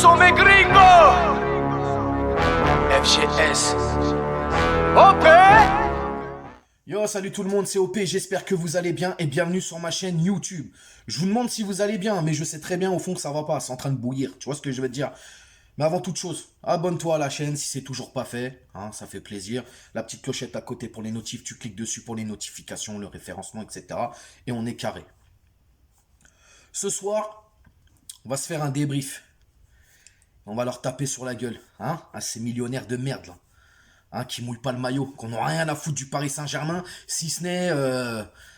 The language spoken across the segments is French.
sont mes gringos. FGS. OP. Yo, salut tout le monde, c'est OP, j'espère que vous allez bien et bienvenue sur ma chaîne YouTube. Je vous demande si vous allez bien, mais je sais très bien au fond que ça va pas, c'est en train de bouillir, tu vois ce que je veux te dire. Mais avant toute chose, abonne-toi à la chaîne si c'est toujours pas fait, hein, ça fait plaisir. La petite clochette à côté pour les notifs, tu cliques dessus pour les notifications, le référencement, etc. Et on est carré. Ce soir, on va se faire un débrief. On va leur taper sur la gueule, hein, à ces millionnaires de merde là. Hein, qui mouillent pas le maillot, qu'on n'a rien à foutre du Paris Saint-Germain, si ce n'est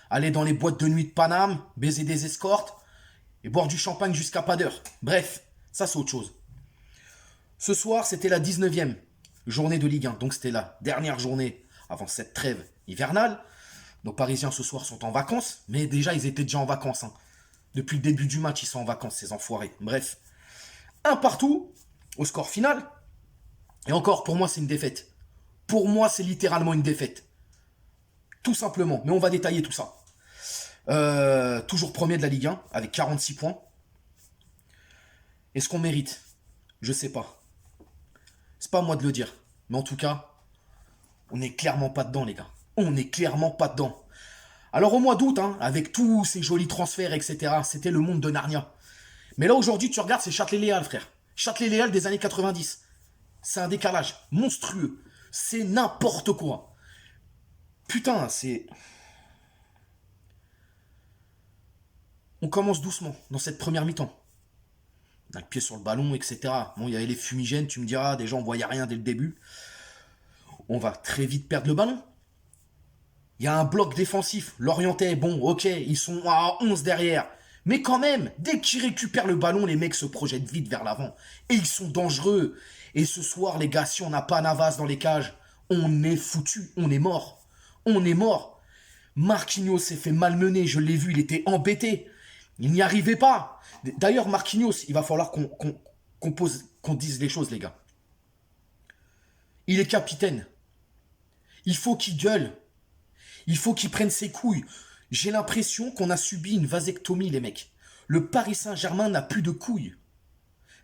aller dans les boîtes de nuit de Paname, baiser des escortes et boire du champagne jusqu'à pas d'heure. Bref, ça c'est autre chose. Ce soir, c'était la 19e journée de Ligue 1, donc c'était la dernière journée avant cette trêve hivernale. Nos Parisiens ce soir sont en vacances, mais déjà ils étaient déjà en vacances. Hein. Depuis le début du match, ils sont en vacances, ces enfoirés. Bref, un partout au score final. Et encore, pour moi, c'est une défaite. Pour moi, c'est littéralement une défaite. Tout simplement. Mais on va détailler tout ça. Toujours premier de la Ligue 1, avec 46 points. Est-ce qu'on mérite? Je sais pas. C'est pas à moi de le dire. Mais en tout cas, on n'est clairement pas dedans, les gars. On n'est clairement pas dedans. Alors au mois d'août, hein, avec tous ces jolis transferts, etc., c'était le monde de Narnia. Mais là, aujourd'hui, tu regardes, c'est Châtelet-Léal, frère. Châtelet-Léal des années 90. C'est un décalage monstrueux. C'est n'importe quoi. Putain, c'est... On commence doucement dans cette première mi-temps. On a le pied sur le ballon, etc. Bon, il y avait les fumigènes, tu me diras, déjà on voyait rien dès le début. On va très vite perdre le ballon. Il y a un bloc défensif. Lorientais, bon, ok, ils sont à 11 derrière. Mais quand même, dès qu'ils récupèrent le ballon, les mecs se projettent vite vers l'avant. Et ils sont dangereux. Et ce soir, les gars, si on n'a pas Navas dans les cages, on est foutu, on est mort. On est mort. Marquinhos s'est fait malmener, je l'ai vu, il était embêté. Il n'y arrivait pas. D'ailleurs, Marquinhos, il va falloir qu'on dise les choses, les gars. Il est capitaine. Il faut qu'il gueule. Il faut qu'il prenne ses couilles. J'ai l'impression qu'on a subi une vasectomie, les mecs. Le Paris Saint-Germain n'a plus de couilles.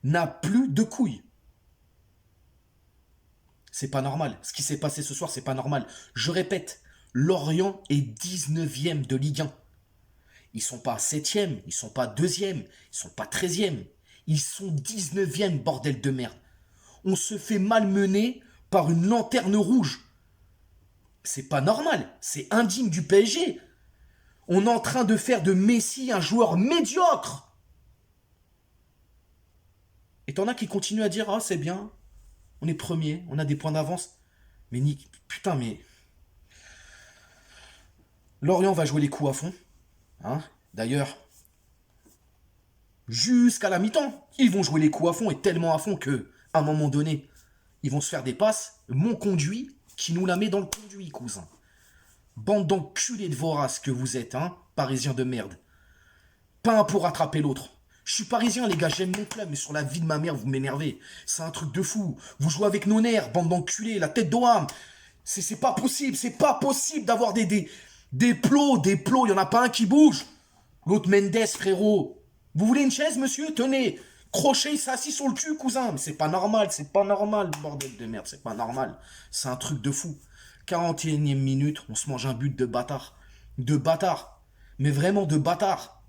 N'a plus de couilles. C'est pas normal. Ce qui s'est passé ce soir, c'est pas normal. Je répète, Lorient est 19e de Ligue 1. Ils sont pas 7e, ils sont pas 2e, ils sont pas 13e. Ils sont 19e, bordel de merde. On se fait malmener par une lanterne rouge. C'est pas normal, c'est indigne du PSG. On est en train de faire de Messi un joueur médiocre. Et t'en as qui continuent à dire, ah c'est bien, on est premier, on a des points d'avance. Mais putain, mais... Lorient va jouer les coups à fond. Hein, d'ailleurs, jusqu'à la mi-temps, ils vont jouer les coups à fond et tellement à fond que, à un moment donné, ils vont se faire des passes. Mon conduit qui nous la met dans le conduit, cousin. Bande d'enculés de voraces que vous êtes, hein, parisiens de merde. Pas un pour attraper l'autre. Je suis parisien, les gars, j'aime mon club, mais sur la vie de ma mère, vous m'énervez. C'est un truc de fou. Vous jouez avec nos nerfs, bande d'enculés, la tête d'Oham. C'est pas possible d'avoir des plots, il n'y en a pas un qui bouge. L'autre Mendes, frérot. Vous voulez une chaise, monsieur? Tenez. Crochet, il s'est assis sur le cul, cousin. Mais c'est pas normal, bordel de merde, c'est pas normal. C'est un truc de fou. 41e minute, on se mange un but de bâtard. De bâtard. Mais vraiment de bâtard.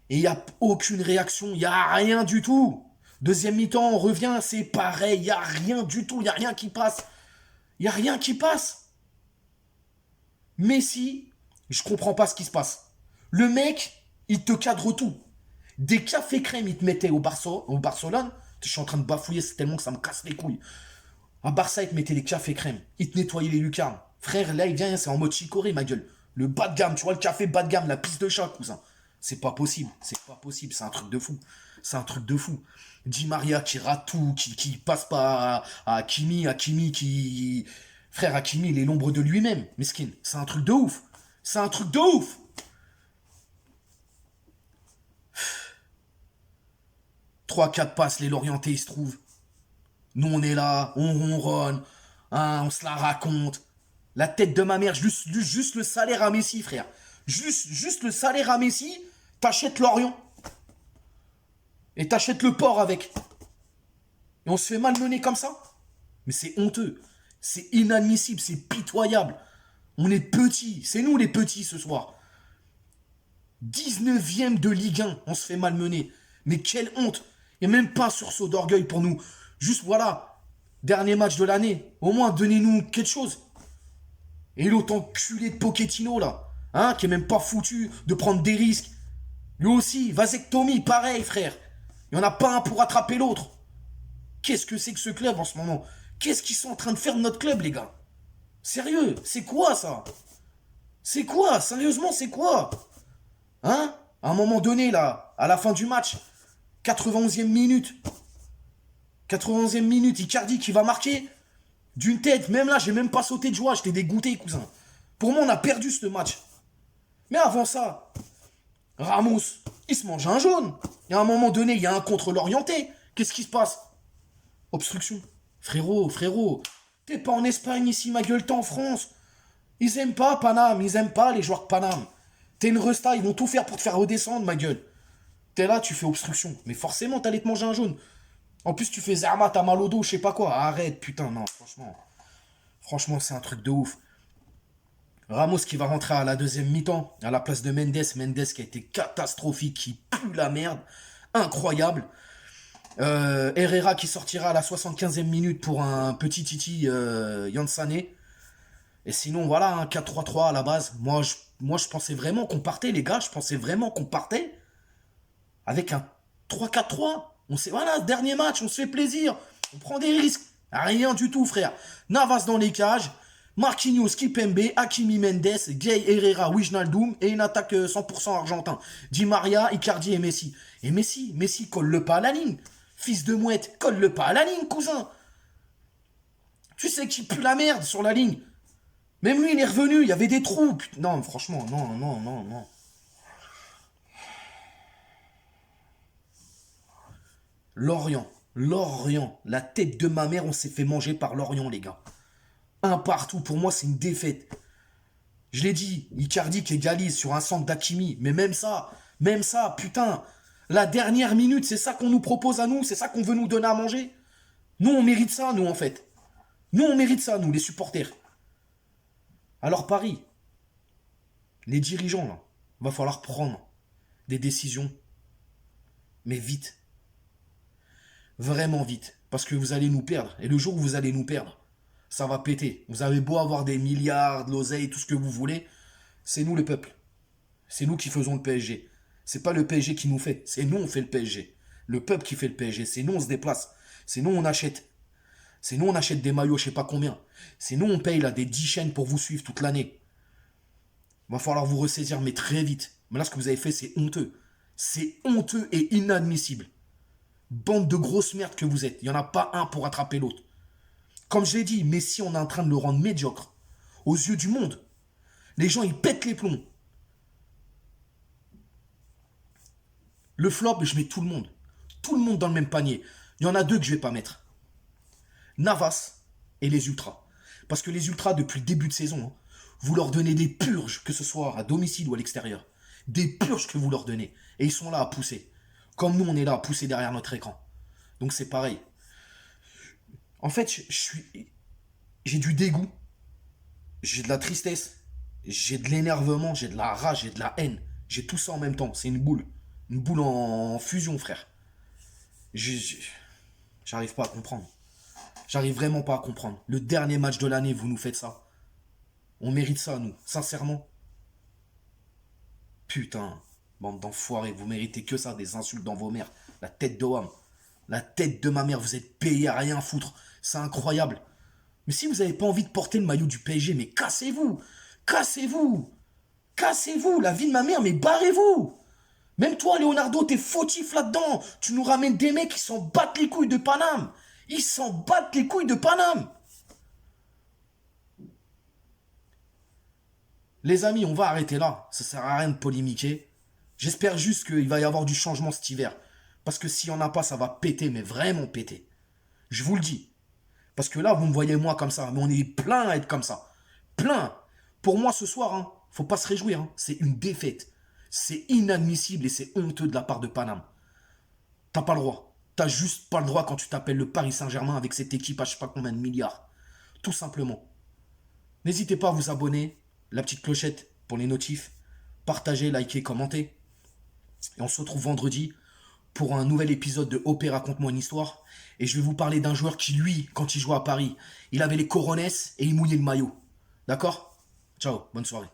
Et il n'y a aucune réaction, il n'y a rien du tout. Deuxième mi-temps, on revient, c'est pareil, il n'y a rien du tout, il n'y a rien qui passe. Il n'y a rien qui passe. Messi, je comprends pas ce qui se passe. Le mec, il te cadre tout. Des cafés crème, il te mettait au Barcelone. Je suis en train de bafouiller, c'est tellement que ça me casse les couilles. À Barça, il te mettait des cafés crème. Il te nettoyait les lucarnes. Frère, là, il vient, c'est en mode chicorée, ma gueule. Le bas de gamme, tu vois, le café bas de gamme, la pisse de chat, cousin. C'est pas possible, c'est un truc de fou. C'est un truc de fou. Di Maria qui rate tout, qui passe pas à Hakimi qui... Frère, Hakimi, il est l'ombre de lui-même, mesquine. C'est un truc de ouf. C'est un truc de ouf. Trois, 4 passes, les Lorientais, ils se trouvent. Nous, on est là, on ronronne, hein, on se la raconte. La tête de ma mère, juste le salaire à Messi, frère. Juste le salaire à Messi, t'achètes Lorient. Et t'achètes le port avec. Et on se fait malmener comme ça. Mais c'est honteux. C'est inadmissible, c'est pitoyable. On est petits, c'est nous les petits ce soir. 19e de Ligue 1, on se fait malmener. Mais quelle honte. Il n'y a même pas sursaut d'orgueil pour nous. Juste voilà, dernier match de l'année. Au moins, donnez-nous quelque chose. Et l'autre enculé de Pochettino, là, hein, qui est même pas foutu de prendre des risques. Lui aussi, vasectomie, pareil, frère. Il n'y en a pas un pour attraper l'autre. Qu'est-ce que c'est que ce club en ce moment? Qu'est-ce qu'ils sont en train de faire de notre club, les gars? Sérieux, c'est quoi ça? C'est quoi? Sérieusement, c'est quoi? Hein? À un moment donné, là, à la fin du match, 91e minute. 91e minute, Icardi qui va marquer d'une tête. Même là, j'ai même pas sauté de joie, j'étais dégoûté, cousin. Pour moi, on a perdu ce match. Mais avant ça, Ramos, il se mange un jaune. Et à un moment donné, il y a un contre l'orienté. Qu'est-ce qui se passe? Obstruction. Frérot, t'es pas en Espagne ici, ma gueule, t'es en France. Ils aiment pas Paname, ils aiment pas les joueurs de Paname. T'es une resta, ils vont tout faire pour te faire redescendre, ma gueule. T'es là, tu fais obstruction. Mais forcément, t'allais te manger un jaune. En plus, tu fais Zerma, t'as mal au dos, je sais pas quoi. Arrête, putain, non, franchement. Franchement, c'est un truc de ouf. Ramos qui va rentrer à la deuxième mi-temps, à la place de Mendes. Mendes qui a été catastrophique, qui pue la merde. Incroyable. Herrera qui sortira à la 75e minute pour un petit Titi Yansane. Et sinon, voilà, un 4-3-3 à la base. Moi, je pensais vraiment qu'on partait, les gars. Je pensais vraiment qu'on partait avec un 3-4-3. On sait, voilà, dernier match, on se fait plaisir. On prend des risques. Rien du tout, frère. Navas dans les cages. Marquinhos, Kipembe, Hakimi Mendes, Gay, Herrera, Wijnaldum et une attaque 100% argentin. Di Maria, Icardi et Messi. Et Messi colle-le pas à la ligne. Fils de mouette, colle-le pas à la ligne, cousin. Tu sais qu'il pue la merde sur la ligne. Même lui, il est revenu, il y avait des trous. Non, franchement, non. Lorient, la tête de ma mère, on s'est fait manger par Lorient, les gars. Un partout, pour moi, c'est une défaite. Je l'ai dit, Icardi qui égalise sur un centre d'Hakimi. Mais même ça, putain. La dernière minute, c'est ça qu'on nous propose à nous, c'est ça qu'on veut nous donner à manger. Nous, on mérite ça, nous, en fait. Nous, on mérite ça, nous, les supporters. Alors, Paris, les dirigeants, là, va falloir prendre des décisions. Mais vite. Vraiment vite. Parce que vous allez nous perdre. Et le jour où vous allez nous perdre, ça va péter. Vous avez beau avoir des milliards, de l'oseille, tout ce que vous voulez. C'est nous, le peuple. C'est nous qui faisons le PSG. C'est pas le PSG qui nous fait. C'est nous, on fait le PSG. Le peuple qui fait le PSG. C'est nous, on se déplace. C'est nous, on achète. C'est nous, on achète des maillots, je sais pas combien. C'est nous, on paye là des 10 chaînes pour vous suivre toute l'année. Va falloir vous ressaisir, mais très vite. Mais là, ce que vous avez fait, c'est honteux. C'est honteux et inadmissible. Bande de grosses merdes que vous êtes. Il n'y en a pas un pour attraper l'autre. Comme je l'ai dit, Messi, on est en train de le rendre médiocre. Aux yeux du monde. Les gens, ils pètent les plombs. Le flop, je mets tout le monde. Tout le monde dans le même panier. Il y en a deux que je vais pas mettre. Navas et les Ultras. Parce que les Ultras, depuis le début de saison, vous leur donnez des purges, que ce soit à domicile ou à l'extérieur. Des purges que vous leur donnez. Et ils sont là à pousser. Comme nous, on est là à pousser derrière notre écran. Donc c'est pareil. En fait, j'ai du dégoût. J'ai de la tristesse. J'ai de l'énervement. J'ai de la rage. J'ai de la haine. J'ai tout ça en même temps. C'est une boule. Une boule en fusion, frère. J'arrive pas à comprendre. J'arrive vraiment pas à comprendre. Le dernier match de l'année, vous nous faites ça. On mérite ça, nous. Sincèrement. Putain. Bande d'enfoirés. Vous méritez que ça. Des insultes dans vos mères. La tête de Wam. La tête de ma mère. Vous êtes payés à rien foutre. C'est incroyable. Mais si vous n'avez pas envie de porter le maillot du PSG, mais cassez-vous. Cassez-vous. Cassez-vous. La vie de ma mère, mais barrez-vous. Même toi, Leonardo, t'es fautif là-dedans. Tu nous ramènes des mecs qui s'en battent les couilles de Paname. Ils s'en battent les couilles de Paname. Les amis, on va arrêter là. Ça sert à rien de polémiquer. J'espère juste qu'il va y avoir du changement cet hiver. Parce que s'il n'y en a pas, ça va péter, mais vraiment péter. Je vous le dis. Parce que là, vous me voyez moi comme ça. Mais on est plein à être comme ça. Plein. Pour moi, ce soir, faut pas se réjouir. C'est une défaite. C'est inadmissible et c'est honteux de la part de Paname. T'as pas le droit. T'as juste pas le droit quand tu t'appelles le Paris Saint-Germain avec cette équipe à je sais pas combien de milliards. Tout simplement. N'hésitez pas à vous abonner, la petite clochette pour les notifs, partagez, likez, commentez. Et on se retrouve vendredi pour un nouvel épisode de OP Raconte-moi une histoire. Et je vais vous parler d'un joueur qui, lui, quand il jouait à Paris, il avait les coronets et il mouillait le maillot. D'accord? Ciao, bonne soirée.